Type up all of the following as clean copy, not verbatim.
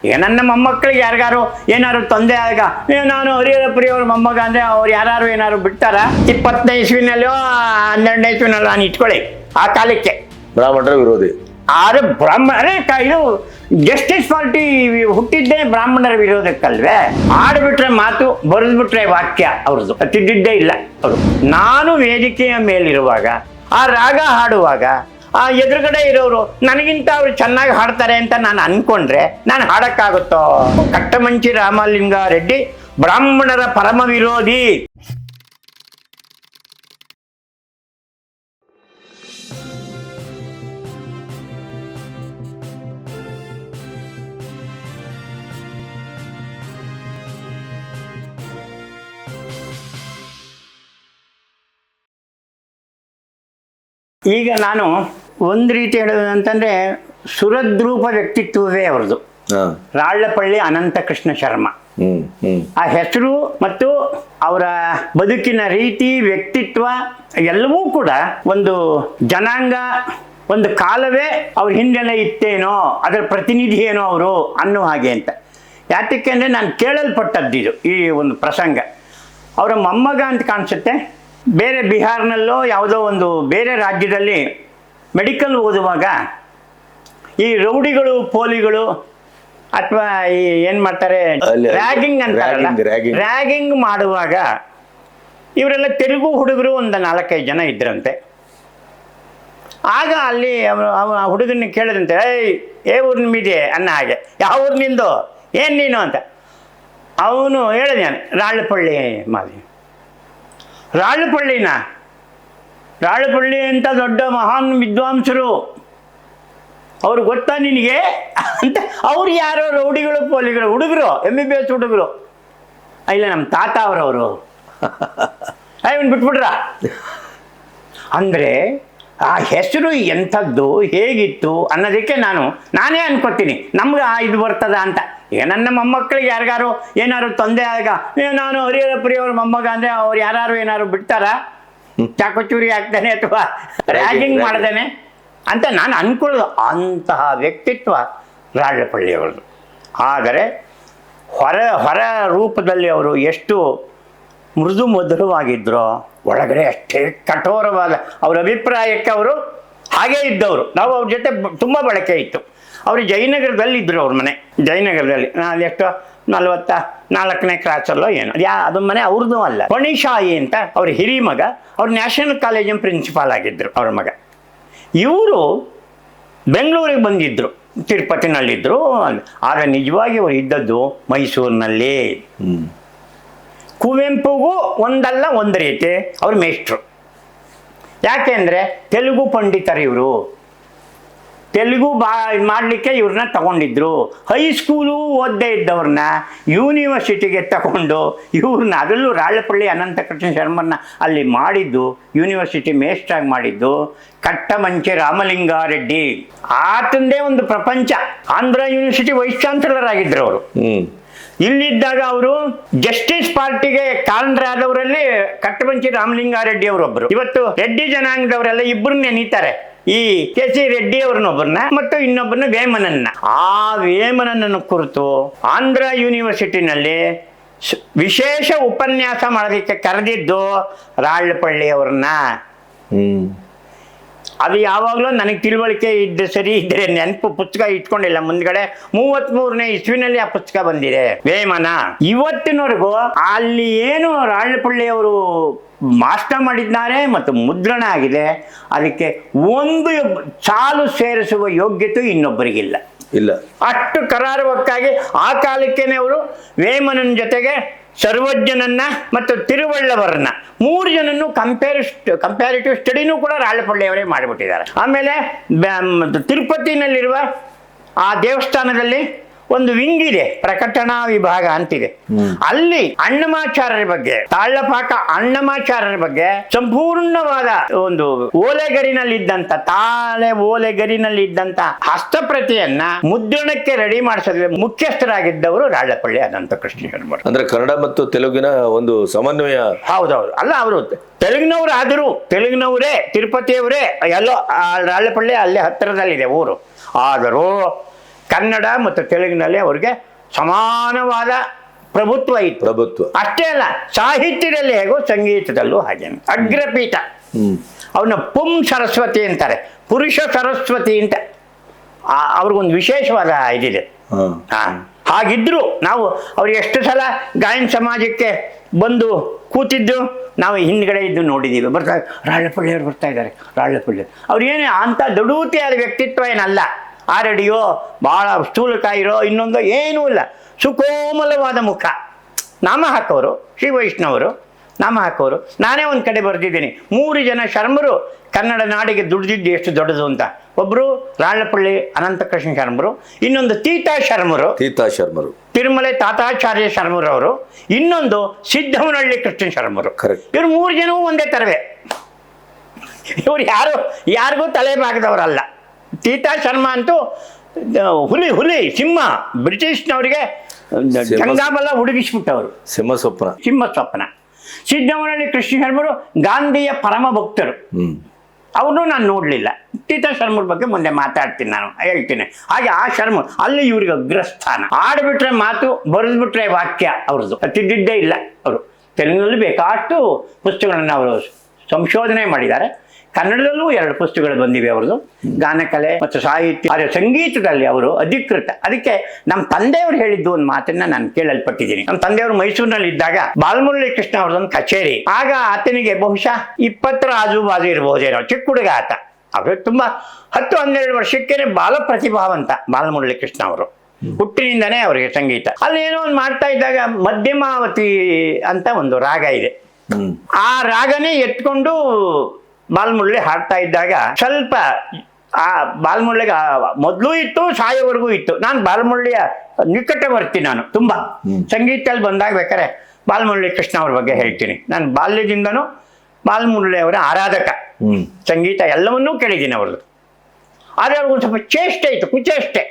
ನನ್ನ ಮೊಮ್ಮಕ್ಕಳಿಗೆ ಯಾರಿಗಾರು ಏನಾದ್ರು ತೊಂದರೆ ಆಗ ನಾನು ಹರಿಹರಪುರಿಯವ್ರ ಮೊಮ್ಮಗ ಅಂದರೆ ಅವ್ರು ಯಾರು ಏನಾದ್ರು ಬಿಡ್ತಾರ? 20ನೇ ಇಸ್ವಿನಲ್ಲೋ 12ನೇ ಇಸ್ವಿನಲ್ಲೋ ನಾನು ಇಟ್ಕೊಳ್ಳಿ ಆ ಕಾಲಕ್ಕೆ ಬ್ರಾಹ್ಮಣರ ವಿರೋಧಿ. ಆದ್ರೆ ಬ್ರಾಹ್ಮಣರೇ ಇದು ಜಸ್ಟಿಸ್ ಪಾರ್ಟಿ ಹುಟ್ಟಿದ್ದೇ ಬ್ರಾಹ್ಮಣರ ವಿರೋಧಕ್ಕಲ್ವೇ? ಆಡ್ಬಿಟ್ರೆ ಮಾತು, ಬರೆದ್ಬಿಟ್ರೆ ವಾಕ್ಯ ಅವ್ರದ್ದು ತಿದ್ದಿದ್ದೇ ಇಲ್ಲ ಅವರು. ನಾನು ವೇದಿಕೆಯ ಮೇಲಿರುವಾಗ ಆ ರಾಗ ಹಾಡುವಾಗ ಆ ಎದುರುಗಡೆ ಇರೋರು ನನಗಿಂತ ಅವ್ರು ಚೆನ್ನಾಗಿ ಹಾಡ್ತಾರೆ ಅಂತ ನಾನು ಅನ್ಕೊಂಡ್ರೆ ನಾನು ಹಾಡಕ್ಕಾಗುತ್ತೋ? ಕಟ್ಟಮಂಚಿ ರಾಮಲಿಂಗಾರೆಡ್ಡಿ ಬ್ರಾಹ್ಮಣರ ಪರಮ ವಿರೋಧಿ. ಈಗ ನಾನು ಒಂದು ರೀತಿ ಹೇಳೋದಂತಂದ್ರೆ ಸುರದ್ರೂಪ ವ್ಯಕ್ತಿತ್ವವೇ ಅವ್ರದ್ದು. ರಾಳ್ಳಪಳ್ಳಿ ಅನಂತಕೃಷ್ಣ ಶರ್ಮಾ ಆ ಹೆಸರು ಮತ್ತು ಅವರ ಬದುಕಿನ ರೀತಿ, ವ್ಯಕ್ತಿತ್ವ ಎಲ್ಲವೂ ಕೂಡ ಒಂದು ಜನಾಂಗ, ಒಂದು ಕಾಲವೇ ಅವ್ರ ಹಿಂದೆಲ್ಲ ಇತ್ತೇನೋ, ಅದರ ಪ್ರತಿನಿಧಿ ಏನೋ ಅವರು ಅನ್ನೋ ಹಾಗೆ ಅಂತ. ಯಾತಕ್ಕೆ ಅಂದರೆ ನಾನು ಕೇಳಲ್ಪಟ್ಟದ್ದಿದು ಈ ಒಂದು ಪ್ರಸಂಗ. ಅವರ ಮೊಮ್ಮಗ ಅಂತ ಕಾಣಿಸುತ್ತೆ, ಬೇರೆ ಬಿಹಾರ್ನಲ್ಲೋ ಯಾವುದೋ ಒಂದು ಬೇರೆ ರಾಜ್ಯದಲ್ಲಿ ಮೆಡಿಕಲ್ ಓದುವಾಗ ಈ ರೌಡಿಗಳು, ಪೋಲಿಗಳು ಅಥವಾ ಈ ಏನು ಮಾಡ್ತಾರೆ ರ್ಯಾಗಿಂಗ್ ಅಂತಾರಲ್ಲ, ರ್ಯಾಗಿಂಗ್ ಮಾಡುವಾಗ ಇವರೆಲ್ಲ ತೆಲುಗು ಹುಡುಗರು ಒಂದು 4-5 ಜನ ಇದ್ರಂತೆ. ಆಗ ಅಲ್ಲಿ ಆ ಹುಡುಗನ ಕೇಳಿದಂತೆ, ಏ ಊರು ನಿಮ್ಮಿದೆ ಅನ್ನ ಹಾಗೆ, ಯಾವ ಊರು ನಿಂದು, ಏನು ನೀನು ಅಂತ. ಅವನು ಹೇಳಿದ ರಾಳ್ಳಪಳ್ಳಿ ಮಾದಿ. ರಾಳ್ಳಪಳ್ಳಿ ಅಂತ ದೊಡ್ಡ ಮಹಾನ್ ವಿದ್ವಾಂಸರು, ಅವ್ರು ಗೊತ್ತಾ ನಿನಗೆ ಅಂತ. ಅವ್ರು ಯಾರೋ ರೌಡಿಗಳು, ಪೋಲಿಗಳು, ಹುಡುಗರು, MBBS ಹುಡುಗರು. ಇಲ್ಲ ನಮ್ಮ ತಾತ ಅವರವರು. ಇವನು ಬಿಟ್ಬಿಟ್ರ ಅಂದರೆ ಆ ಹೆಸರು ಎಂಥದ್ದು, ಹೇಗಿತ್ತು ಅನ್ನೋದಕ್ಕೆ ನಾನೇ ಅನ್ಕೋತೀನಿ ನಮ್ಗೆ ಇದು ಬರ್ತದ ಅಂತ. ಈಗ ನನ್ನ ಮೊಮ್ಮಕ್ಕಳಿಗೆ ಯಾರಿಗಾರು ಏನಾದ್ರು ತೊಂದರೆ ಆಗ ನಾನು ಹರಿಹರಪುರಿಯವ್ರ ಮೊಮ್ಮಗ ಅಂದರೆ ಅವ್ರು ಯಾರು ಏನಾದ್ರು ಬಿಡ್ತಾರ? ಚಾಕಚೂರಿ ಹಾಕ್ತಾನೆ ಅಥವಾ ರ್ಯಾಗಿಂಗ್ ಮಾಡ್ತಾನೆ ಅಂತ ನಾನು ಅನ್ಕೊಳ್ಳೋದು. ಅಂತಹ ವ್ಯಕ್ತಿತ್ವ ರಾಳ್ಳಪಳ್ಳಿಯವ್ರದ್ದು. ಆದರೆ ಹೊರ ರೂಪದಲ್ಲಿ ಅವರು ಎಷ್ಟು ಮೃದು ಮಧುರವಾಗಿದ್ದರೋ, ಒಳಗಡೆ ಅಷ್ಟೇ ಕಠೋರವಾದ ಅವ್ರ ಅಭಿಪ್ರಾಯಕ್ಕೆ ಅವರು ಹಾಗೇ ಇದ್ದವರು. ನಾವು ಅವ್ರ ಜೊತೆ ತುಂಬ ಬಳಕೆ ಇತ್ತು. ಅವರು ಜಯನಗರದಲ್ಲಿ ಇದ್ದರು, ಅವ್ರ ಮನೆ ಜಯನಗರದಲ್ಲಿ. ನಾನು ಎಷ್ಟು 44ನೇ ಕ್ರಾಸಲ್ಲೋ ಏನೋ ಅದು ಮನೆ ಅವ್ರದ್ದು ಅಲ್ಲ. ಪಣಿಶಾಯಿ ಅಂತ ಅವ್ರ ಹಿರಿಯ ಮಗ, ಅವ್ರು ನ್ಯಾಷನಲ್ ಕಾಲೇಜಿನ ಪ್ರಿನ್ಸಿಪಾಲ್ ಆಗಿದ್ದರು ಅವ್ರ ಮಗ. ಇವರು ಬೆಂಗಳೂರಿಗೆ ಬಂದಿದ್ದರು, ತಿರುಪತಿನಲ್ಲಿದ್ದರು. ಆದರೆ ನಿಜವಾಗಿ ಅವರು ಇದ್ದದ್ದು ಮೈಸೂರಿನಲ್ಲಿ. ಕುವೆಂಪುಗೂ ಒಂದಲ್ಲ ಒಂದು ರೀತಿ ಅವ್ರ ಮೇಷ್ಟ್ರು. ಯಾಕೆ ಅಂದರೆ ತೆಲುಗು ಪಂಡಿತರು ಇವರು. ತೆಲುಗು ಮಾಡಲಿಕ್ಕೆ ಇವ್ರನ್ನ ತಗೊಂಡಿದ್ರು. ಹೈಸ್ಕೂಲು ಓದದೇ ಇದ್ದವ್ರನ್ನ ಯೂನಿವರ್ಸಿಟಿಗೆ ತಗೊಂಡು ಇವ್ರನ್ನ, ಅದರಲ್ಲೂ ರಾಳ್ಳಪಳ್ಳಿ ಅನಂತಕೃಷ್ಣ ಶರ್ಮನ್ನ ಅಲ್ಲಿ ಮಾಡಿದ್ದು, ಯೂನಿವರ್ಸಿಟಿ ಮೇಸ್ಟ್ರಾಗಿ ಮಾಡಿದ್ದು ಕಟ್ಟಮಂಚಿ ರಾಮಲಿಂಗಾರೆಡ್ಡಿ. ಆತಂದೇ ಒಂದು ಪ್ರಪಂಚ. ಆಂಧ್ರ ಯೂನಿವರ್ಸಿಟಿ ವೈಸ್ ಚಾನ್ಸಲರ್ ಆಗಿದ್ರು ಅವರು. ಇಲ್ಲಿದ್ದಾಗ ಅವರು ಜಸ್ಟಿಸ್ ಪಾರ್ಟಿಗೆ ಕಾರಣರಾದವರಲ್ಲಿ ಕಟ್ಟಮಂಚಿ ರಾಮಲಿಂಗಾರೆಡ್ಡಿ ಅವರೊಬ್ಬರು. ಇವತ್ತು ರೆಡ್ಡಿ ಜನಾಂಗದವರೆಲ್ಲ ಇಬ್ಬರು ನೆನೀತಾರೆ, ಈ KC ರೆಡ್ಡಿ ಅವ್ರನ್ನೊಬ್ಬರನ್ನ ಮತ್ತು ಇನ್ನೊಬ್ಬರನ್ನ ವೇಮನನ್ನ. ಆ ವೇಮನನ್ನು ಕುರಿತು ಆಂಧ್ರ ಯೂನಿವರ್ಸಿಟಿನಲ್ಲಿ ವಿಶೇಷ ಉಪನ್ಯಾಸ ಮಾಡೋದಕ್ಕೆ ಕರೆದಿದ್ದು ರಾಳ್ಳಪಳ್ಳಿ ಅವ್ರನ್ನ. ಅದು ಯಾವಾಗಲೂ ನನಗೆ ತಿಳುವಳಿಕೆ ಇದ್ದ ಸರಿ ಇದ್ದರೆ ನೆನಪು ಪುಸ್ತಕ ಇಟ್ಕೊಂಡಿಲ್ಲ. ಮುಂದ್ಗಡೆ 33ನೇ ಇಸ್ವಿನಲ್ಲಿ ಆ ಪುಸ್ತಕ ಬಂದಿದೆ, ವೇಮನ. ಇವತ್ತಿನವರೆಗೂ ಅಲ್ಲಿ ಏನು ರಾಳ್ಳಪಳ್ಳಿ ಅವರು ಮಾಸ್ಟರ್ ಮಾಡಿದ್ದಾರೆ ಮತ್ತು ಮುದ್ರಣ ಆಗಿದೆ, ಅದಕ್ಕೆ ಒಂದು ಸಾಲು ಸೇರಿಸುವ ಯೋಗ್ಯತೆ ಇನ್ನೊಬ್ಬರಿಗಿಲ್ಲ. ಇಲ್ಲ. ಅಷ್ಟು ಕರಾರುವಕ್ಕಾಗಿ ಆ ಕಾಲಕ್ಕೇನೆ ಅವರು ವೇಮನನ ಜೊತೆಗೆ ಸರ್ವಜ್ಞನನ್ನ ಮತ್ತು ತಿರುವಳ್ಳವರನ್ನ 3 ಜನನ್ನು ಕಂಪ್ಯಾರಿಟಿವ್ ಸ್ಟಡಿನೂ ಕೂಡ ರಾಳ್ಳಪಳ್ಳಿಯವರೇ ಮಾಡಿಬಿಟ್ಟಿದ್ದಾರೆ. ಆಮೇಲೆ ತಿರುಪತಿನಲ್ಲಿರುವ ಆ ದೇವಸ್ಥಾನದಲ್ಲಿ ಒಂದು ವಿಂಗ್ ಇದೆ, ಪ್ರಕಟಣಾ ವಿಭಾಗ ಅಂತಿದೆ. ಅಲ್ಲಿ ಅಣ್ಣಮಾಚಾರ್ಯರ ಬಗ್ಗೆ, ತಾಳ್ಳಪಾಕ ಅಣ್ಣಮಾಚಾರ್ಯರ ಬಗ್ಗೆ ಸಂಪೂರ್ಣವಾದ ಒಂದು ಓಲೆಗರಿನಲ್ಲಿದ್ದಂತ ಓಲೆಗರಿನಲ್ಲಿದ್ದಂತ ಹಸ್ತಪ್ರತಿಯನ್ನ ಮುದ್ರಣಕ್ಕೆ ರೆಡಿ ಮಾಡಿಸೋದ್ರಲ್ಲಿ ಮುಖ್ಯಸ್ಥರಾಗಿದ್ದವರು ರಾಳ್ಳಪಳ್ಳಿ ಅನಂತಕೃಷ್ಣ ಶರ್ಮರು. ಅಂದ್ರೆ ಕನ್ನಡ ಮತ್ತು ತೆಲುಗಿನ ಒಂದು ಸಮನ್ವಯ. ಹೌದೌದು. ಅಲ್ಲ, ಅವರು ತೆಲುಗಿನವರು ಆದರೂ ತೆಲುಗಿನವರೇ, ತಿರುಪತಿಯವರೇ, ಎಲ್ಲೋ ರಾಳ್ಳಪಳ್ಳಿ ಅಲ್ಲೇ ಹತ್ತಿರದಲ್ಲಿದೆ ಊರು. ಆದರೂ ಕನ್ನಡ ಮತ್ತು ತೆಲುಗಿನಲ್ಲಿ ಅವ್ರಿಗೆ ಸಮಾನವಾದ ಪ್ರಭುತ್ವ ಇತ್ತು. ಪ್ರಭುತ್ವ ಅಷ್ಟೇ ಅಲ್ಲ, ಸಾಹಿತ್ಯದಲ್ಲಿ ಹೇಗೋ ಸಂಗೀತದಲ್ಲೂ ಹಾಗೆ ಅಗ್ರಪೀಠ. ಅವನ ಪುಂ ಸರಸ್ವತಿ ಅಂತಾರೆ, ಪುರುಷ ಸರಸ್ವತಿ ಅಂತ ಅವ್ರಿಗೊಂದು ವಿಶೇಷವಾದ ಇದಿದೆ. ಹಾಗಿದ್ರು ನಾವು ಅವ್ರು ಎಷ್ಟು ಸಲ ಗಾಯನ ಸಮಾಜಕ್ಕೆ ಬಂದು ಕೂತಿದ್ದು ನಾವು ಹಿಂದ್ಗಡೆ ಇದ್ದು ನೋಡಿದ್ದೀವಿ. ರಾಳ್ಳಪಳ್ಳಿಯವ್ರು ಬರ್ತಾ ಇದ್ದಾರೆ, ರಾಳ್ಳಪಳ್ಳಿ ಅವ್ರು ಏನೇ ಅಂಥ ದೊಡೂತಿಯಾದ ವ್ಯಕ್ತಿತ್ವ ಏನಲ್ಲ. ಆರಡಿಯೋ ಭಾಳ ಸ್ಥೂಲಕಾಯಿರೋ ಇನ್ನೊಂದು ಏನೂ ಇಲ್ಲ, ಸುಕೋಮಲವಾದ ಮುಖ. ನಾಮ ಹಾಕೋರು, ಶ್ರೀ ವೈಷ್ಣವರು ನಾಮ ಹಾಕೋರು. ನಾನೇ ಒಂದು ಕಡೆ ಬರೆದಿದ್ದೀನಿ, 3 ಜನ ಶರ್ಮರು ಕನ್ನಡ ನಾಡಿಗೆ ದುಡಿದಿದ್ದು ಎಷ್ಟು ದೊಡ್ಡದು ಅಂತ. ಒಬ್ಬರು ರಾಳ್ಳಪಳ್ಳಿ ಅನಂತಕೃಷ್ಣ ಶರ್ಮರು, ಇನ್ನೊಂದು ತೀತಾ ಶರ್ಮರು, ತಿರುಮಲೆ ತಾತಾಚಾರ್ಯ ಶರ್ಮರವರು, ಇನ್ನೊಂದು ಸಿದ್ದವನಹಳ್ಳಿ ಕೃಷ್ಣ ಶರ್ಮರು. ಇವ್ರು 3 ಜನವೂ ಒಂದೇ ಥರವೇ. ಇವ್ರು ಯಾರಿಗೂ ತಲೆ ಬಾಗದವರಲ್ಲ. ತೀತಾ ಶರ್ಮಾ ಅಂತೂ ಹುಲಿ ಸಿಂಹ, ಬ್ರಿಟಿಷ್ನವರಿಗೆ ಗಂಗಾಬಲ ಹುಡುಗಿಸ್ಬಿಟ್ಟವರು, ಸಿಂಹಸ್ವಪ್ನ. ಸಿದ್ದವನಹಳ್ಳಿ ಕೃಷ್ಣ ಶರ್ಮರು ಗಾಂಧಿಯ ಪರಮ ಭಕ್ತರು. ಅವ್ರನ್ನೂ ನಾನು ನೋಡಲಿಲ್ಲ. ತೀತಾ ಶರ್ಮರ ಬಗ್ಗೆ ಮುಂದೆ ಮಾತಾಡ್ತೀನಿ, ನಾನು ಹೇಳ್ತೀನಿ. ಹಾಗೆ ಆ ಶರ್ಮ ಅಲ್ಲಿ ಇವ್ರಿಗೆ ಅಗ್ರಸ್ಥಾನ. ಆಡ್ಬಿಟ್ರೆ ಮಾತು, ಬರೆದ್ಬಿಟ್ರೆ ವಾಕ್ಯ ಅವ್ರದ್ದು ತಿದ್ದಿದ್ದೇ ಇಲ್ಲ. ಅವರು ತೆಲುಗಿನಲ್ಲಿ ಬೇಕಾಷ್ಟು ಪುಸ್ತಕಗಳನ್ನು ಅವರು ಸಂಶೋಧನೆ ಮಾಡಿದ್ದಾರೆ. ಕನ್ನಡದಲ್ಲೂ 2 ಪುಸ್ತಕಗಳು ಬಂದಿವೆ ಅವ್ರದ್ದು, ಗಾನಕಲೆ ಮತ್ತು ಸಾಹಿತ್ಯ. ಆದರೆ ಸಂಗೀತದಲ್ಲಿ ಅವರು ಅಧಿಕೃತ. ಅದಕ್ಕೆ ನಮ್ಮ ತಂದೆಯವರು ಹೇಳಿದ್ದು ಒಂದು ಮಾತನ್ನ ನಾನು ಕೇಳಲ್ಪಟ್ಟಿದ್ದೀನಿ. ನಮ್ಮ ತಂದೆಯವರು ಮೈಸೂರಿನಲ್ಲಿ ಇದ್ದಾಗ ಬಾಲಮುರಳಿ ಕೃಷ್ಣ ಅವ್ರದ್ದೊಂದು ಕಚೇರಿ. ಆಗ ಆತನಿಗೆ ಬಹುಶಃ 20ರ ಆಜುಬಾಜು ಇರ್ಬೋದೇನೋ, ಚಿಕ್ಕ ಹುಡುಗ ಆತ. ಅವರು ತುಂಬ 10-12 ವರ್ಷಕ್ಕೇನೆ ಬಾಲ ಪ್ರತಿಭಾವಂತ ಬಾಲಮುರಳಿ ಕೃಷ್ಣ ಅವರು. ಹುಟ್ಟಿನಿಂದನೇ ಅವರಿಗೆ ಸಂಗೀತ. ಅಲ್ಲಿ ಏನೋ ಒಂದು ಮಾಡ್ತಾ ಇದ್ದಾಗ ಮಧ್ಯಮಾವತಿ ಅಂತ ಒಂದು ರಾಗ ಇದೆ. ಆ ರಾಗನೇ ಎತ್ಕೊಂಡು ಬಾಲಮುರಳಿ ಹಾಡ್ತಾ ಇದ್ದಾಗ ಸ್ವಲ್ಪ ಆ ಬಾಲಮುರಳಿಗೆ ಮೊದಲು ಇತ್ತು, ಸಾಯೋವರೆಗೂ ಇತ್ತು. ನಾನು ಬಾಲಮುರಳಿಯ ನಿಕಟವರ್ತಿ. ನಾನು ತುಂಬ ಸಂಗೀತದಲ್ಲಿ ಬಂದಾಗ ಬೇಕಾರೆ ಬಾಲಮುರಳಿ ಕೃಷ್ಣ ಅವ್ರ ಬಗ್ಗೆ ಹೇಳ್ತೀನಿ. ನಾನು ಬಾಲ್ಯದಿಂದನೂ ಬಾಲಮುರಳಿ ಅವರ ಆರಾಧಕ. ಸಂಗೀತ ಎಲ್ಲವನ್ನೂ ಕೇಳಿದ್ದೀನಿ ಅವ್ರದ್ದು. ಆದರೆ ಅವ್ರಿಗೊಂದು ಸ್ವಲ್ಪ ಚೇಷ್ಟೆ ಇತ್ತು, ಕುಚೇಷ್ಟೆ.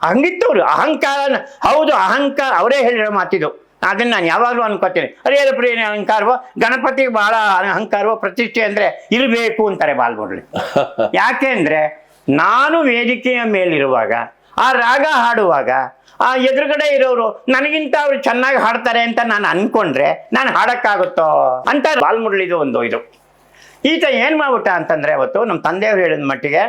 ಹಂಗಿತ್ತು ಅವರು. ಅಹಂಕಾರ, ಹೌದು ಅಹಂಕಾರ, ಅವರೇ ಹೇಳಿರೋ ಮಾತಿದು. ಅದನ್ನು ನಾನು ಯಾವಾಗಲೂ ಅನ್ಕೋತೀನಿ. ಅದೇನು ಪ್ರಿಯ ಅಹಂಕಾರವೋ, ಗಣಪತಿಗೆ ಬಹಳ ಅಹಂಕಾರವೋ, ಪ್ರತಿಷ್ಠೆ ಅಂದರೆ ಇರಬೇಕು ಅಂತಾರೆ ಬಾಲಮುರಳಿ. ಯಾಕೆ ಅಂದರೆ ನಾನು ವೇದಿಕೆಯ ಮೇಲಿರುವಾಗ, ಆ ರಾಗ ಹಾಡುವಾಗ, ಆ ಎದುರುಗಡೆ ಇರೋರು ನನಗಿಂತ ಅವ್ರು ಚೆನ್ನಾಗಿ ಹಾಡ್ತಾರೆ ಅಂತ ನಾನು ಅನ್ಕೊಂಡ್ರೆ ನಾನು ಹಾಡೋಕ್ಕಾಗುತ್ತೋ ಅಂತ ಬಾಲಮುರಳಿದು ಒಂದು ಇದು. ಈತ ಏನು ಮಾಡ್ಬಿಟ್ಟ ಅಂತಂದರೆ, ಅವತ್ತು ನಮ್ಮ ತಂದೆಯವರು ಹೇಳಿದ ಮಟ್ಟಿಗೆ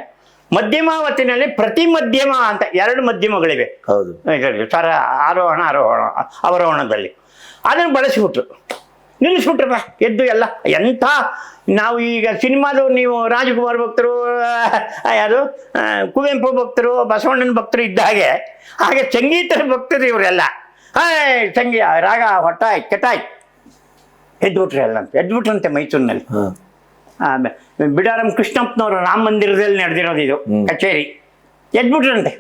ಮಧ್ಯಮಾವತಿನಲ್ಲಿ ಪ್ರತಿ ಮಧ್ಯಮ ಅಂತ 2 ಮಧ್ಯಮಗಳಿವೆ. ಸ್ವರ ಆರೋಹಣ ಅವರೋಹಣದಲ್ಲಿ ಅದನ್ನು ಬಳಸಿಬಿಟ್ರು, ನಿಲ್ಲಿಸ್ಬಿಟ್ರಪ್ಪ ಎದ್ದು ಎಲ್ಲ. ಎಂಥ ನಾವು ಈಗ ಸಿನಿಮಾದವ್ರು, ನೀವು ರಾಜಕುಮಾರ್ ಭಕ್ತರು, ಯಾರು ಕುವೆಂಪು ಭಕ್ತರು, ಬಸವಣ್ಣನ ಭಕ್ತರು ಇದ್ದ ಹಾಗೆ ಸಂಗೀತದ ಭಕ್ತರು ಇವರೆಲ್ಲ. ರಾಗ ಹೊಟ್ಟಾಯ್ ಕೆಟ್ಟಾಯ್ ಎದ್ಬಿಟ್ರೆ ಎಲ್ಲ ಅಂತ ಎದ್ಬಿಟ್ರಂತೆ ಮೈಸೂರಿನಲ್ಲಿ. ಬಿಡಾರಂ ಕೃಷ್ಣಪ್ಪನವರು ರಾಮ ಮಂದಿರದಲ್ಲಿ ನಡೆದಿರೋದು ಇದು ಕಚೇರಿ. ಎದ್ಬಿಟ್ರಂತೆ.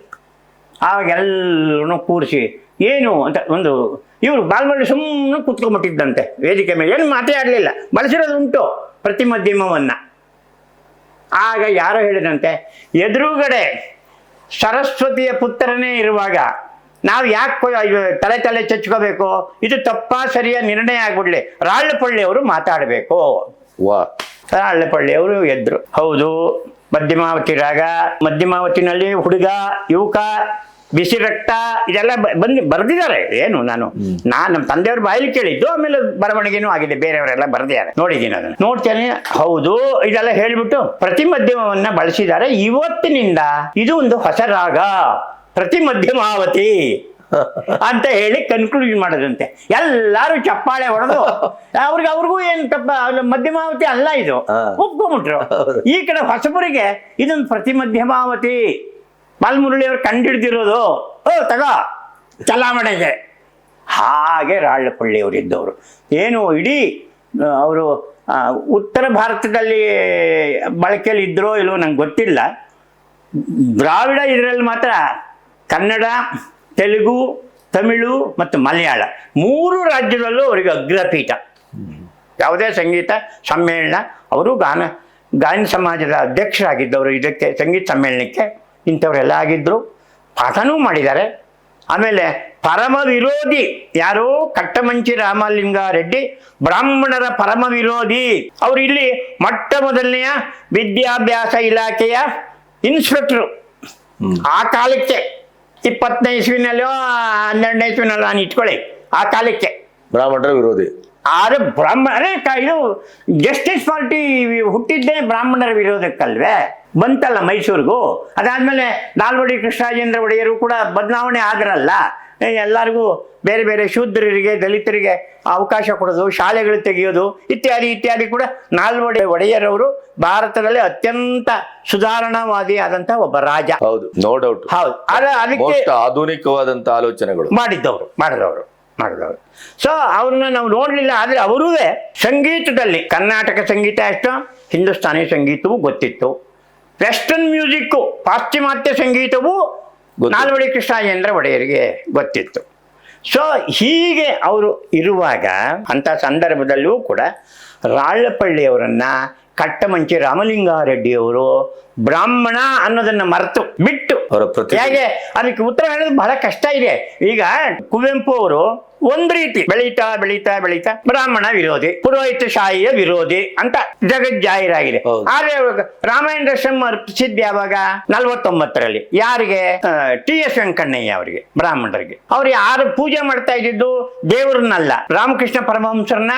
ಆವಾಗ ಎಲ್ಲರೂ ಕೂರಿಸಿ ಏನು ಅಂತ ಒಂದು ಇವರು ಬಾಲ್ಮಳ್ಳಿ ಸುಮ್ಮನೆ ಕುತ್ಕೊಂಡ್ಬಿಟ್ಟಿದ್ದಂತೆ ವೇದಿಕೆ ಮೇಲೆ. ಏನು ಮಾತೇ ಆಡಲಿಲ್ಲ, ಬಳಸಿರೋದು ಉಂಟು ಪ್ರತಿ ಮಧ್ಯಮವನ್ನು. ಆಗ ಯಾರೋ ಹೇಳಿದಂತೆ, ಎದುರುಗಡೆ ಸರಸ್ವತಿಯ ಪುತ್ರನೇ ಇರುವಾಗ ನಾವು ಯಾಕೆ ತಲೆ ಚಚ್ಕೋಬೇಕು? ಇದು ತಪ್ಪಾ ಸರಿಯ ನಿರ್ಣಯ ಆಗ್ಬಿಡ್ಲಿ, ರಾಳ್ಳಪಳ್ಳಿಯವರು ಮಾತಾಡಬೇಕು. ರಾಳ್ಳಪಳ್ಳಿಯವರು ಎದ್ರು. ಹೌದು, ಮಧ್ಯಮಾವತಿ ರಾಗ, ಮಧ್ಯಮಾವತಿನಲ್ಲಿ ಹುಡುಗ ಯುವಕ, ಬಿಸಿ ರಕ್ತ, ಇದೆಲ್ಲ ಬರೆದಿದ್ದಾರೆ. ಏನು ನಾನು ನಮ್ಮ ತಂದೆಯವ್ರ ಬಾಯಲ್ಲಿ ಕೇಳಿದ್ದು, ಆಮೇಲೆ ಬರವಣಿಗೆನೂ ಆಗಿದೆ, ಬೇರೆಯವರೆಲ್ಲ ಬರೆದಿದ್ದಾರೆ, ನೋಡಿದ್ದೀನಿ ಅದನ್ನು. ನೋಡ್ತೇನೆ, ಹೌದು ಇದೆಲ್ಲ ಹೇಳ್ಬಿಟ್ಟು ಪ್ರತಿ ಮಧ್ಯಮವನ್ನ ಬಳಸಿದ್ದಾರೆ. ಇವತ್ತಿನಿಂದ ಇದು ಒಂದು ಹೊಸ ರಾಗ, ಪ್ರತಿ ಮಧ್ಯಮಾವತಿ ಅಂತ ಹೇಳಿ ಕನ್ಕ್ಲೂಷನ್ ಮಾಡೋದಂತೆ. ಎಲ್ಲಾರು ಚಪ್ಪಾಳೆ ಹೊಡೆದು ಅವ್ರಿಗೂ ಏನು ತಪ್ಪ, ಮಧ್ಯಮಾವತಿ ಅಲ್ಲ ಇದು, ಒಪ್ಕೊಂಬಿಟ್ರು. ಈ ಕಡೆ ಹೊಸಬರಿಗೆ ಇದೊಂದು ಪ್ರತಿ ಮಧ್ಯಮಾವತಿ, ಬಾಲಮುರಳಿಯವರು ಕಂಡಿಡ್ದಿರೋದು, ತಗೋ ಚಲಾವಣೆಗೆ. ಹಾಗೆ ರಾಳ್ಳಪಳ್ಳಿಯವರು ಇದ್ದವರು. ಏನು ಇಡೀ ಅವರು ಉತ್ತರ ಭಾರತದಲ್ಲಿ ಬಳಕೆಯಲ್ಲಿ ಇದ್ರೋ ಇಲ್ವೋ ನಂಗೆ ಗೊತ್ತಿಲ್ಲ. ದ್ರಾವಿಡ ಇದರಲ್ಲಿ ಮಾತ್ರ ಕನ್ನಡ, ತೆಲುಗು, ತಮಿಳು ಮತ್ತು ಮಲಯಾಳ 3 ರಾಜ್ಯದಲ್ಲೂ ಅವರಿಗೆ ಅಗ್ರಪೀಠ. ಯಾವುದೇ ಸಂಗೀತ ಸಮ್ಮೇಳನ, ಅವರು ಗಾಯನ ಸಮಾಜದ ಅಧ್ಯಕ್ಷರಾಗಿದ್ದವರು. ಇದಕ್ಕೆ ಸಂಗೀತ ಸಮ್ಮೇಳನಕ್ಕೆ ಇಂಥವರೆಲ್ಲ ಆಗಿದ್ದರು, ಪಾಠನೂ ಮಾಡಿದ್ದಾರೆ. ಆಮೇಲೆ ಪರಮ ವಿರೋಧಿ ಯಾರು? ಕಟ್ಟಮಂಚಿ ರಾಮಲಿಂಗಾರೆಡ್ಡಿ, ಬ್ರಾಹ್ಮಣರ ಪರಮ ವಿರೋಧಿ. ಅವರು ಇಲ್ಲಿ ಮೊಟ್ಟ ಮೊದಲನೆಯ ವಿದ್ಯಾಭ್ಯಾಸ ಇಲಾಖೆಯ ಇನ್ಸ್ಪೆಕ್ಟ್ರು. ಆ ಕಾಲಕ್ಕೆ 20ನೇ ಇಸ್ವಿನಲ್ಲೋ 12ನೇ ಇಸ್ವಿನಲ್ಲೋ ನಾನು ಇಟ್ಕೊಳ್ಳಿ, ಆ ಕಾಲಕ್ಕೆ ಬ್ರಾಹ್ಮಣರ ವಿರೋಧಿ. ಆದ್ರೆ ಬ್ರಾಹ್ಮಣ ಇದು ಜಸ್ಟಿಸ್ ಪಾರ್ಟಿ ಹುಟ್ಟಿದ್ದೇ ಬ್ರಾಹ್ಮಣರ ವಿರೋಧಕ್ಕಲ್ವೇ, ಬಂತಲ್ಲ ಮೈಸೂರಿಗೂ. ಅದಾದ್ಮೇಲೆ ನಾಲ್ವಡಿ ಕೃಷ್ಣರಾಜೇಂದ್ರ ಒಡೆಯರು ಕೂಡ ಬದಲಾವಣೆ ಆದ್ರಲ್ಲ, ಎಲ್ಲರಿಗೂ ಬೇರೆ ಬೇರೆ ಶೂದ್ರರಿಗೆ ದಲಿತರಿಗೆ ಅವಕಾಶ ಕೊಡೋದು, ಶಾಲೆಗಳು ತೆಗೆಯೋದು ಇತ್ಯಾದಿ ಇತ್ಯಾದಿ ಕೂಡ ನಾಲ್ವಡಿ ಒಡೆಯರವರು ಭಾರತದಲ್ಲಿ ಅತ್ಯಂತ ಸುಧಾರಣಾವಾದಿ ಆದಂತ ಒಬ್ಬ ರಾಜ. ಹೌದು, ನೋ ಡೌಟ್. ಹೌದು, ಅದಕ್ಕೆ ಆಧುನಿಕವಾದಂತ ಆಲೋಚನೆಗಳು ಮಾಡಿದವರು. ಸೊ ಅವ್ರನ್ನ ನಾವು ನೋಡ್ಲಿಲ್ಲ, ಆದ್ರೆ ಅವರೂ ಸಂಗೀತದಲ್ಲಿ ಕರ್ನಾಟಕ ಸಂಗೀತ ಎಷ್ಟು, ಹಿಂದೂಸ್ತಾನಿ ಸಂಗೀತವೂ ಗೊತ್ತಿತ್ತು, ವೆಸ್ಟರ್ನ್ ಮ್ಯೂಸಿಕ್ಕು ಪಾಶ್ಚಿಮಾತ್ಯ ಸಂಗೀತವೂ ನಾಲ್ವಡಿ ಕೃಷ್ಣರಾಜೇಂದ್ರ ಒಡೆಯರಿಗೆ ಗೊತ್ತಿತ್ತು. ಸೊ ಹೀಗೆ ಅವರು ಇರುವಾಗ ಅಂತ ಸಂದರ್ಭದಲ್ಲೂ ಕೂಡ ರಾಳ್ಳಪಳ್ಳಿಯವರನ್ನ ಕಟ್ಟಮಂಚಿ ರಾಮಲಿಂಗಾರೆಡ್ಡಿಯವರು ಬ್ರಾಹ್ಮಣ ಅನ್ನೋದನ್ನ ಮರೆತು ಬಿಟ್ಟು, ಹೇಗೆ ಅದಕ್ಕೆ ಉತ್ತರ ಹೇಳೋದು ಬಹಳ ಕಷ್ಟ ಇದೆ. ಈಗ ಕುವೆಂಪು ಅವರು ಒಂದ್ ರೀತಿ ಬೆಳೀತಾ ಬ್ರಾಹ್ಮಣ ವಿರೋಧಿ, ಪುರೋಹಿತಶಾಹಿಯ ವಿರೋಧಿ ಅಂತ ಜಗಜ್ಜಾಹೀರಾಗಿದೆ. ಆದ್ರೆ ರಾಮಾಯಣ ದರ್ಶನ್ ಅರ್ಪಿಸಿದ್ ಯಾವಾಗ 49ರಲ್ಲಿ ಯಾರಿಗೆ? TS ವೆಂಕಣ್ಣಯ್ಯ ಅವರಿಗೆ, ಬ್ರಾಹ್ಮಣರಿಗೆ. ಅವ್ರು ಯಾರು ಪೂಜೆ ಮಾಡ್ತಾ ಇದ್ದಿದ್ದು ದೇವ್ರನ್ನಲ್ಲ, ರಾಮಕೃಷ್ಣ ಪರಮಹಂಸರನ್ನ,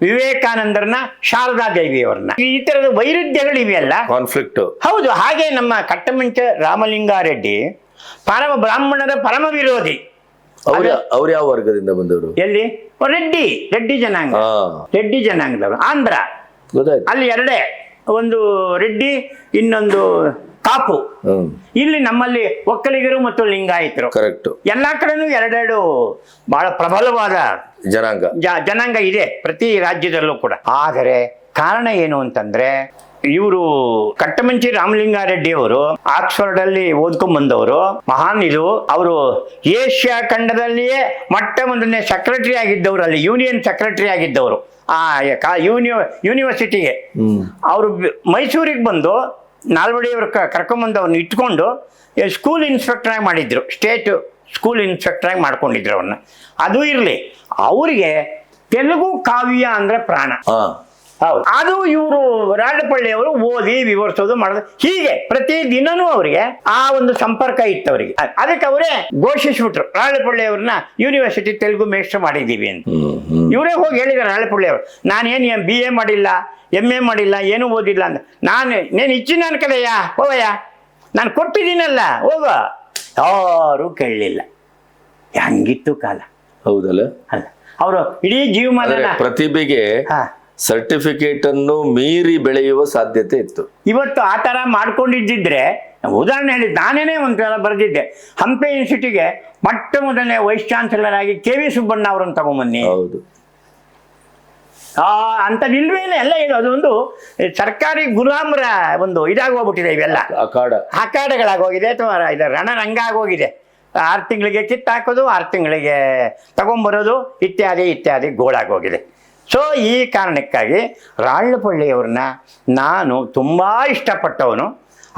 ವಿವೇಕಾನಂದರನ್ನ, ಶಾರದಾ ದೇವಿಯವರನ್ನ. ಈ ತರದ ವೈರುಧ್ಯಗಳಿವೆಯಲ್ಲ, ಕಾನ್ಫ್ಲಿಕ್ಟ್. ಹೌದು. ಹಾಗೆ ನಮ್ಮ ಕಟ್ಟಮಂಚ ರಾಮಲಿಂಗಾರೆಡ್ಡಿ ಬ್ರಾಹ್ಮಣರ ಪರಮ ವಿರೋಧಿ. ಅವ್ರು ಯಾವ ವರ್ಗದಿಂದ ಬಂದವರು? ಎಲ್ಲಿ? ರೆಡ್ಡಿ ಜನಾಂಗದವರು. ಆಂಧ್ರ, ಅಲ್ಲಿ ಎರಡೇ, ಒಂದು ರೆಡ್ಡಿ, ಇನ್ನೊಂದು ಕಾಪು. ಇಲ್ಲಿ ನಮ್ಮಲ್ಲಿ ಒಕ್ಕಲಿಗರು ಮತ್ತು ಲಿಂಗಾಯತರು. ಕರೆಕ್ಟ್. ಎಲ್ಲಾ ಕಡೆನೂ ಎರಡೆರಡು ಬಹಳ ಪ್ರಬಲವಾದ ಜನಾಂಗ ಇದೆ ಪ್ರತಿ ರಾಜ್ಯದಲ್ಲೂ ಕೂಡ. ಆದರೆ ಕಾರಣ ಏನು ಅಂತಂದ್ರೆ, ಇವರು ಕಟ್ಟಮಂಚಿ ರಾಮಲಿಂಗಾರೆಡ್ಡಿ ಅವರು ಆಕ್ಸ್ಫರ್ಡ್ ಅಲ್ಲಿ ಓದ್ಕೊಂಡ್ ಬಂದವರು, ಮಹಾನ್. ಇದು ಅವರು ಏಷ್ಯಾ ಖಂಡದಲ್ಲಿಯೇ ಮೊಟ್ಟ ಮೊದಲನೇ ಸೆಕ್ರೆಟರಿ ಆಗಿದ್ದವರು, ಅಲ್ಲಿ ಯೂನಿಯನ್ ಸೆಕ್ರೆಟರಿ ಆಗಿದ್ದವರು ಆ ಯೂನಿವರ್ಸಿಟಿಗೆ. ಅವರು ಮೈಸೂರಿಗೆ ಬಂದು ನಾಲ್ವಡಿಯವರು ಕರ್ಕೊಂಡ್ಬಂದು ಅವ್ರನ್ನ ಇಟ್ಕೊಂಡು ಸ್ಕೂಲ್ ಇನ್ಸ್ಪೆಕ್ಟರ್ ಆಗಿ ಮಾಡಿದ್ರು, ಸ್ಟೇಟ್ ಸ್ಕೂಲ್ ಇನ್ಸ್ಪೆಕ್ಟರ್ ಆಗಿ ಮಾಡ್ಕೊಂಡಿದ್ರು ಅವ್ರನ್ನ. ಅದು ಇರಲಿ, ಅವರಿಗೆ ತೆಲುಗು ಕಾವ್ಯ ಅಂದ್ರೆ ಪ್ರಾಣ. ಹೌದು, ಅದು ಇವರು ರಾಳ್ಳಪಳ್ಳಿಯವರು ಓದಿ ವಿವರಿಸೋದು ಮಾಡೋದು, ಹೀಗೆ ಪ್ರತಿ ದಿನನೂ ಅವರಿಗೆ ಆ ಒಂದು ಸಂಪರ್ಕ ಇತ್ತು ಅವರಿಗೆ. ಅದಕ್ಕೆ ಅವರೇ ಘೋಷಿಸ್ಬಿಟ್ರು ರಾಳ್ಳಪಳ್ಳಿಯವ್ರನ್ನ ಯೂನಿವರ್ಸಿಟಿ ತೆಲುಗು ಮೇಸ್ಟರ್ ಮಾಡಿದ್ದೀವಿ ಅಂತ. ಇವರೇ ಹೋಗಿ ಹೇಳಿದ್ದಾರೆ ರಾಳ್ಳಪಳ್ಳಿಯವರು, ನಾನೇನು BA ಮಾಡಿಲ್ಲ, MA ಮಾಡಿಲ್ಲ, ಏನೂ ಓದಿಲ್ಲ ಅಂತ. ನೀನು ಇಚ್ಛಿ ನಾನು ಕದಯ್ಯ, ಹೋಗಯ್ಯ, ನಾನು ಕೊಟ್ಟಿದ್ದೀನಲ್ಲ, ಹೋಗ. ಯಾರೂ ಕೇಳಲಿಲ್ಲ. ಹಂಗಿತ್ತು ಕಾಲ. ಹೌದಲ್ಲ? ಅಲ್ಲ, ಅವರು ಇಡೀ ಜೀವಮಾನ ಪ್ರತಿಭೆಗೆ ಸರ್ಟಿಫಿಕೇಟ್ ಅನ್ನು ಮೀರಿ ಬೆಳೆಯುವ ಸಾಧ್ಯತೆ ಇತ್ತು. ಇವತ್ತು ಆ ತರ ಮಾಡ್ಕೊಂಡಿದ್ದಿದ್ರೆ, ಉದಾಹರಣೆ ಹೇಳಿದ್ ನಾನೇನೇ ಒಂದ್ಸಲ ಬರೆದಿದ್ದೆ, ಹಂಪೆ ಯೂನಿವರ್ಸಿಟಿಗೆ ಮೊಟ್ಟ ಮೊದಲನೇ ವೈಸ್ ಚಾನ್ಸಲರ್ ಆಗಿ KV ಸುಬ್ಬಣ್ಣ ಅವರನ್ನು ತಗೊಂಬನ್ನಿ. ಹೌದು, ಅಂತದಿಲ್ವೇ ಇಲ್ಲ. ಎಲ್ಲ ಇದು ಅದೊಂದು ಸರ್ಕಾರಿ ಗುಲಾಮರ ಒಂದು ಇದಾಗೋಗ್ಬಿಟ್ಟಿದೆ. ಇವೆಲ್ಲ ಅಖಾಡಗಳಾಗೋಗಿದೆ, ಅಥವಾ ಇದು ರಣರಂಗ ಆಗೋಗಿದೆ. 6 ತಿಂಗಳಿಗೆ ಕಿತ್ತಾಕೋದು, 6 ತಿಂಗಳಿಗೆ ತಗೊಂಬರೋದು ಇತ್ಯಾದಿ ಇತ್ಯಾದಿ ಗೋಳಾಗೋಗಿದೆ. ಸೊ ಈ ಕಾರಣಕ್ಕಾಗಿ ರಾಳ್ಳಪಳ್ಳಿಯವ್ರನ್ನ ನಾನು ತುಂಬ ಇಷ್ಟಪಟ್ಟವನು.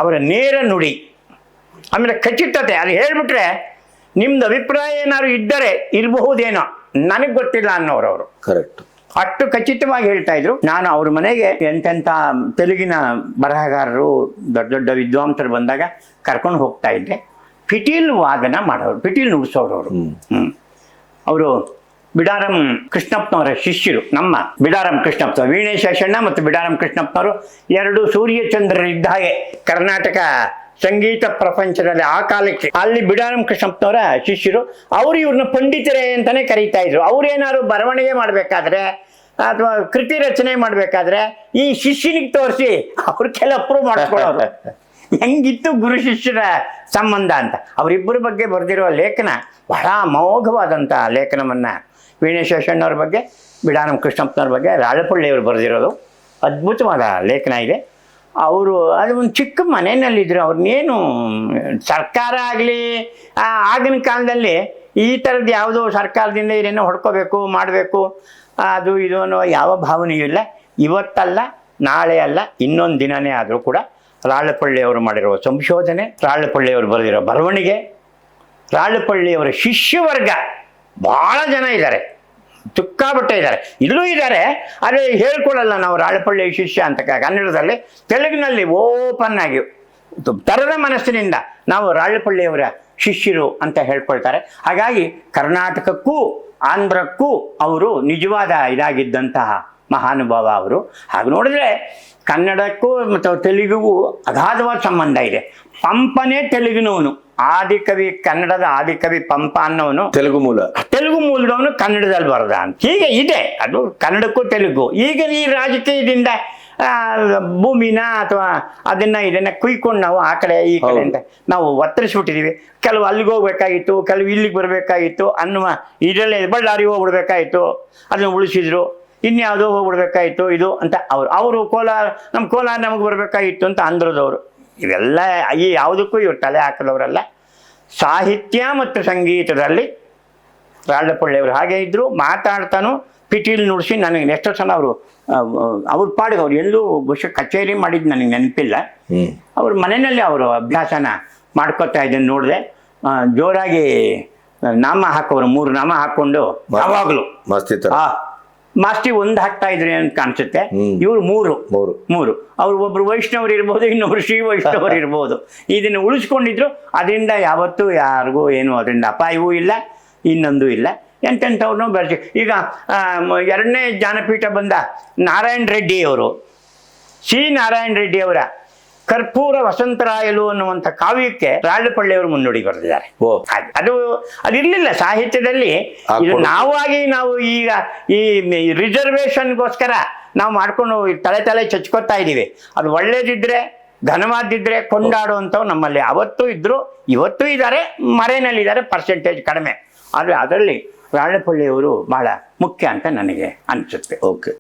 ಅವರ ನೇರ ನುಡಿ, ಆಮೇಲೆ ಖಚಿತತೆ, ಅದು ಹೇಳ್ಬಿಟ್ರೆ ನಿಮ್ದು ಅಭಿಪ್ರಾಯ ಏನಾದ್ರು ಇದ್ದರೆ ಇರಬಹುದೇನೋ, ನನಗೆ ಗೊತ್ತಿಲ್ಲ ಅನ್ನೋರವರು. ಕರೆಕ್ಟ್. ಅಷ್ಟು ಖಚಿತವಾಗಿ ಹೇಳ್ತಾ ಇದ್ರು. ನಾನು ಅವ್ರ ಮನೆಗೆ ಎಂತೆಂಥ ತೆಲುಗಿನ ಬರಹಗಾರರು, ದೊಡ್ಡ ದೊಡ್ಡ ವಿದ್ವಾಂಸರು ಬಂದಾಗ ಕರ್ಕೊಂಡು ಹೋಗ್ತಾ ಇದ್ದೆ. ಪಿಟೀಲ್ ವಾದನ ಮಾಡೋರು, ಪಿಟೀಲ್ ನುಡಿಸೋರು ಅವರು. ಅವರು ಬಿಡಾರಂ ಕೃಷ್ಣಪ್ಪನವರ ಶಿಷ್ಯರು. ನಮ್ಮ ಬಿಡಾರಂ ಕೃಷ್ಣಪ್ಪ, ವೀಣೆ ಶೇಷಣ್ಣ ಮತ್ತು ಬಿಡಾರಂ ಕೃಷ್ಣಪ್ಪನವರು ಎರಡು ಸೂರ್ಯಚಂದ್ರರಿದ್ದ ಹಾಗೆ ಕರ್ನಾಟಕ ಸಂಗೀತ ಪ್ರಪಂಚದಲ್ಲಿ ಆ ಕಾಲಕ್ಕೆ. ಅಲ್ಲಿ ಬಿಡಾರಂ ಕೃಷ್ಣಪ್ಪನವರ ಶಿಷ್ಯರು. ಅವರು ಇವ್ರನ್ನ ಪಂಡಿತರೇ ಅಂತಾನೆ ಕರೀತಾ ಇದ್ರು. ಅವ್ರೇನಾದ್ರು ಬರವಣಿಗೆ ಮಾಡ್ಬೇಕಾದ್ರೆ ಅಥವಾ ಕೃತಿ ರಚನೆ ಮಾಡ್ಬೇಕಾದ್ರೆ ಈ ಶಿಷ್ಯನಿಗೆ ತೋರಿಸಿ ಅವ್ರ ಕೆಲ ಅಪ್ರೂವ್ ಮಾಡಿಸ್ಕೊಳ್ಳೋರು. ಹೆಂಗಿತ್ತು ಗುರು ಶಿಷ್ಯರ ಸಂಬಂಧ ಅಂತ. ಅವರಿಬ್ಬರ ಬಗ್ಗೆ ಬರೆದಿರೋ ಲೇಖನ ಬಹಳ ಅಮೋಘವಾದಂಥ ಲೇಖನವನ್ನು ವೀಣೆ ಶೇಷಣ್ಣವ್ರ ಬಗ್ಗೆ, ಬಿಡಾರಂ ಕೃಷ್ಣಪ್ಪನವ್ರ ಬಗ್ಗೆ ರಾಳ್ಳಪಳ್ಳಿಯವರು ಬರೆದಿರೋದು ಅದ್ಭುತವಾದ ಲೇಖನ ಇದೆ. ಅವರು ಅದು ಒಂದು ಚಿಕ್ಕ ಮನೆಯಲ್ಲಿದ್ದರು. ಅವ್ರನ್ನೇನು ಸರ್ಕಾರ ಆಗಲಿ ಆಗಿನ ಕಾಲದಲ್ಲಿ ಈ ಥರದ್ದು ಯಾವುದೋ ಸರ್ಕಾರದಿಂದ ಏನೇನೋ ಹೊಡ್ಕೋಬೇಕು ಮಾಡಬೇಕು ಅದು ಇದು ಅನ್ನೋ ಯಾವ ಭಾವನೆಯೂ ಇಲ್ಲ. ಇವತ್ತಲ್ಲ, ನಾಳೆ ಅಲ್ಲ, ಇನ್ನೊಂದು ದಿನವೇ ಆದರೂ ಕೂಡ ರಾಳ್ಳಪಳ್ಳಿಯವರು ಮಾಡಿರೋ ಸಂಶೋಧನೆ, ರಾಳ್ಳಪಳ್ಳಿಯವರು ಬರೆದಿರೋ ಬರವಣಿಗೆ, ರಾಳ್ಳಪಳ್ಳಿಯವರ ಶಿಷ್ಯವರ್ಗ ಭಾಳ ಜನ ಇದ್ದಾರೆ, ತುಕ್ಕಾಬಟ್ಟೆ ಇದ್ದಾರೆ, ಇಲ್ಲೂ ಇದ್ದಾರೆ. ಆದರೆ ಹೇಳ್ಕೊಳ್ಳಲ್ಲ ನಾವು ರಾಳ್ಳಪಳ್ಳಿ ಶಿಷ್ಯ ಅಂತ ಕನ್ನಡದಲ್ಲಿ. ತೆಲುಗಿನಲ್ಲಿ ಓಪನ್ ಆಗಿ ತರದ ಮನಸ್ಸಿನಿಂದ ನಾವು ರಾಳ್ಳಪಳ್ಳಿಯವರ ಶಿಷ್ಯರು ಅಂತ ಹೇಳ್ಕೊಳ್ತಾರೆ. ಹಾಗಾಗಿ ಕರ್ನಾಟಕಕ್ಕೂ ಆಂಧ್ರಕ್ಕೂ ಅವರು ನಿಜವಾದ ಇದಾಗಿದ್ದಂತಹ ಮಹಾನುಭಾವ ಅವರು. ಹಾಗೆ ನೋಡಿದ್ರೆ ಕನ್ನಡಕ್ಕೂ ಮತ್ತು ತೆಲುಗಿಗೂ ಅಗಾಧವಾದ ಸಂಬಂಧ ಇದೆ. ಪಂಪನೇ ತೆಲುಗಿನವನು, ಆದಿಕವಿ, ಕನ್ನಡದ ಆದಿಕವಿ ಪಂಪ ಅನ್ನೋನು ತೆಲುಗು ಮೂಲದವನು ಕನ್ನಡದಲ್ಲಿ ಬರದ ಅಂತ ಹೀಗೆ ಇದೆ. ಅದು ಕನ್ನಡಕ್ಕೂ ತೆಲುಗು. ಈಗ ಈ ರಾಜಕೀಯದಿಂದ ಭೂಮಿನ ಅಥವಾ ಇದನ್ನ ಕುಯ್ಕೊಂಡು ನಾವು ಆ ಕಡೆ ಈ ಕಡೆ ಅಂತ ನಾವು ಒತ್ತರಿಸ್ಬಿಟ್ಟಿದೀವಿ. ಕೆಲವು ಅಲ್ಲಿಗೆ ಹೋಗ್ಬೇಕಾಗಿತ್ತು, ಕೆಲವು ಇಲ್ಲಿಗೆ ಬರಬೇಕಾಗಿತ್ತು ಅನ್ನುವ ಇದರಲ್ಲೇ ಬಳ್ಳಾರಿ ಹೋಗ್ಬಿಡ್ಬೇಕಾಗಿತ್ತು, ಅದನ್ನು ಉಳಿಸಿದ್ರು. ಇನ್ಯಾವುದೋ ಹೋಗ್ಬಿಡ್ಬೇಕಾಗಿತ್ತು ಇದು ಅಂತ ಅವರು ನಮ್ಮ ಕೋಲಾರ ನಮಗೆ ಬರಬೇಕಾಗಿತ್ತು ಅಂತ ಆಂಧ್ರದವರು. ಇವೆಲ್ಲ ಈ ಯಾವುದಕ್ಕೂ ಇವರು ತಲೆ ಹಾಕಿದವರಲ್ಲ. ಸಾಹಿತ್ಯ ಮತ್ತು ಸಂಗೀತದಲ್ಲಿ ರಾಳ್ಳಪಳ್ಳಿಯವರು ಹಾಗೆ ಇದ್ದರು. ಮಾತಾಡ್ತಾನು ಪಿಟೀಲ್ ನುಡಿಸಿ ನನಗೆ ಎಷ್ಟೋ ಸಲ ಅವ್ರ ಪಾಡಿಗೆ ಅವ್ರು ಎಲ್ಲೂ ಬಹುಶಃ ಕಚೇರಿ ಮಾಡಿದ್ದು ನನಗೆ ನೆನಪಿಲ್ಲ. ಅವ್ರ ಮನೆಯಲ್ಲಿ ಅವರು ಅಭ್ಯಾಸನ ಮಾಡ್ಕೊತಾ ಇದನ್ನು ನೋಡಿದೆ. ಜೋರಾಗಿ ನಾಮ ಹಾಕೋರು, 3 ನಾಮ ಹಾಕ್ಕೊಂಡು ಯಾವಾಗಲೂ ಮಾಸ್ತಿ 1 ಹಾಕ್ತಾ ಇದ್ರಿ ಅಂತ ಕಾಣಿಸುತ್ತೆ. ಇವ್ರು 3 ಅವ್ರು ಒಬ್ರು ವೈಷ್ಣವರು ಇರ್ಬೋದು, ಇನ್ನೊಬ್ರು ಶ್ರೀ ವೈಷ್ಣವರು ಇರ್ಬೋದು. ಇದನ್ನು ಉಳಿಸ್ಕೊಂಡಿದ್ರು. ಅದರಿಂದ ಯಾವತ್ತೂ ಯಾರಿಗೂ ಏನು ಅದರಿಂದ ಅಪಾಯವೂ ಇಲ್ಲ, ಇನ್ನೊಂದು ಇಲ್ಲ. ಎಂತೆಂಥವ್ರನ್ನೂ ಬರ್ಸಿ. ಈಗ 2ನೇ ಜ್ಞಾನಪೀಠ ಬಂದ ನಾರಾಯಣ ರೆಡ್ಡಿ ಅವರು, ಸಿ ನಾರಾಯಣ ರೆಡ್ಡಿ ಅವರ ಕರ್ಪೂರ ವಸಂತರಾಯಲು ಅನ್ನುವಂಥ ಕಾವ್ಯಕ್ಕೆ ರಾಳ್ಳಪಳ್ಳಿಯವರು ಮುನ್ನುಡಿ ಬರೆದಿದ್ದಾರೆ. ಅದಿರ್ಲಿಲ್ಲ ಸಾಹಿತ್ಯದಲ್ಲಿ. ಇದು ನಾವು ಈಗ ಈ ರಿಸರ್ವೇಷನ್ಗೋಸ್ಕರ ನಾವು ಮಾಡ್ಕೊಂಡು ತಲೆ ಚಚ್ಕೊತಾ ಇದ್ದೀವಿ. ಅದು ಒಳ್ಳೇದಿದ್ರೆ, ಘನವಾದಿದ್ರೆ ಕೊಂಡಾಡುವಂಥವು ನಮ್ಮಲ್ಲಿ ಅವತ್ತೂ ಇದ್ರು, ಇವತ್ತೂ ಇದ್ದಾರೆ, ಮರೆಯಲ್ಲಿದ್ದಾರೆ, ಪರ್ಸೆಂಟೇಜ್ ಕಡಿಮೆ. ಆದರೆ ಅದರಲ್ಲಿ ರಾಳ್ಳಪಳ್ಳಿಯವರು ಬಹಳ ಮುಖ್ಯ ಅಂತ ನನಗೆ ಅನಿಸುತ್ತೆ. ಓಕೆ.